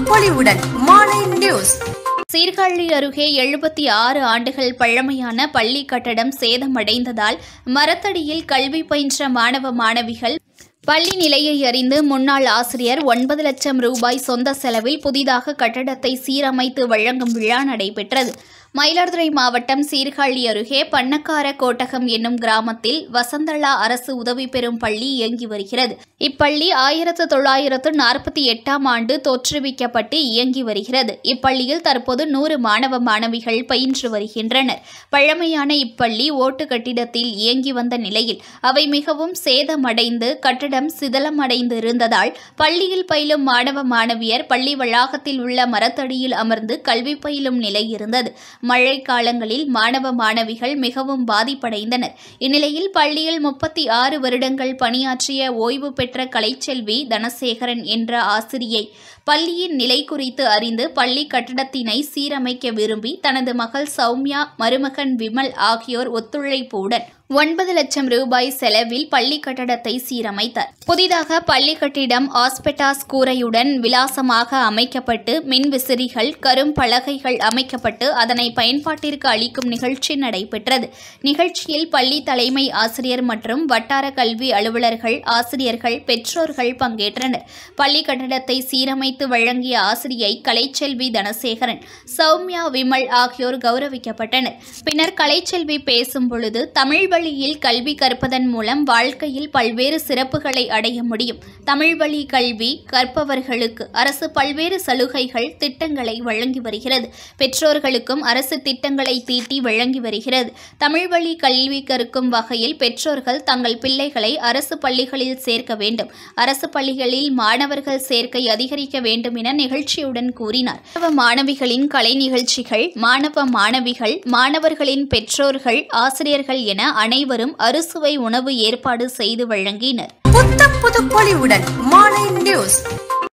பொலிவுடன் மாலை நியூஸ். சீர்காழி அருகே 76 ஆண்டுகள் பழமையான பள்ளி கட்டடம் சேதமடைந்ததால் மரத்தடியில் கல்வி பயின்ற மாணவ மாணவிகள் பள்ளி நிலையை அறிந்து முன்னாள் ஆசிரியர் 9 லட்சம் ரூபாய் சொந்த செலவில் புதிதாக கட்டடத்தை சீரமைத்து வழங்கும் விழா நடைபெற்றது. மயிலாடுதுறை மாவட்டம் சீர்காழி அருகே பண்ணக்கார கோட்டகம் என்னும் கிராமத்தில் வசந்தலா அரசு உதவி பெறும் பள்ளி இயங்கி வருகிறது. இப்பள்ளி 1948ஆம் ஆண்டு தோற்றுவிக்கப்பட்டு இயங்கி வருகிறது. இப்பள்ளியில் தற்போது 100 மாணவ மாணவிகள் பயின்று வருகின்றனர். பழமையான இப்பள்ளி ஓட்டு கட்டிடத்தில் இயங்கி வந்த நிலையில் அவை மிகவும் சேதமடைந்து கட்டடம் சிதலமடைந்து இருந்ததால் பள்ளியில் பயிலும் மாணவ மாணவியர் பள்ளி வளாகத்தில் உள்ள மரத்தடியில் அமர்ந்து கல்வி பயிலும் நிலை இருந்தது. மழை காலங்களில் மாணவ மாணவிகள் மிகவும் பாதிப்படைந்தனர். இந்நிலையில் பள்ளியில் 36 வருடங்கள் பணியாற்றிய ஓய்வு பெற்ற கலைச்செல்வி தனசேகரன் என்ற ஆசிரியை பள்ளியின் நிலை குறித்து அறிந்து பள்ளி கட்டடத்தினை சீரமைக்க விரும்பி தனது மகள் சௌமியா, மருமகன் விமல் ஆகியோர் ஒத்துழைப்புடன் 9 லட்சம் ரூபாய் செலவில் பள்ளி கட்டடத்தை சீரமைத்தார். புதிதாக பள்ளி கட்டிடம் ஆஸ்பெட்டாஸ் கூரையுடன் விலாசமாக அமைக்கப்பட்டு மின்விசிறிகள், கரும்பலகைகள் அமைக்கப்பட்டு அதனை பயன்பாட்டிற்கு அளிக்கும் நிகழ்ச்சி நடைபெற்றது. நிகழ்ச்சியில் பள்ளி தலைமை ஆசிரியர் மற்றும் வட்டார கல்வி அலுவலர்கள், ஆசிரியர்கள், பெற்றோர்கள் பங்கேற்றனர். பள்ளி கட்டடத்தை சீரமைத்து வழங்கிய ஆசிரியை கலைச்செல்வி தனசேகரன், சௌமியா, விமல் ஆகியோர் கௌரவிக்கப்பட்டனர். பின்னர் கலைச்செல்வி பேசும் பொழுது தமிழ் வழியில் கல்வி கற்பதன் மூலம் வாழ்க்கையில் பல்வேறு சிறப்புகளை அடைய முடியும். தமிழ் வழி கல்வி கற்பவர்களுக்கு அரசு பல்வேறு சலுகைகள், திட்டங்களை வழங்கி வருகிறது. பெற்றோர்களுக்கும் அரசு திட்டங்களை தீட்டி வழங்கி வருகிறது. தமிழ் வழி கல்வி கற்கும் வகையில் பெற்றோர்கள் தங்கள் பிள்ளைகளை அரசு பள்ளிகளில் சேர்க்க வேண்டும். அரசு பள்ளிகளில் மாணவர்கள் சேர்க்கை அதிகரிக்க வேண்டும் என நிகழ்ச்சியுடன் கூறினார். மாணவ மாணவிகளின் கலை நிகழ்ச்சிகள், மாணவ மாணவிகள், மாணவர்களின் பெற்றோர்கள், ஆசிரியர்கள் என அனைவரும் அறுசுவை உணவு ஏற்பாடு செய்து வழங்கினர். புத்தம் புது பொலிவுடன் மாலை நியூஸ்.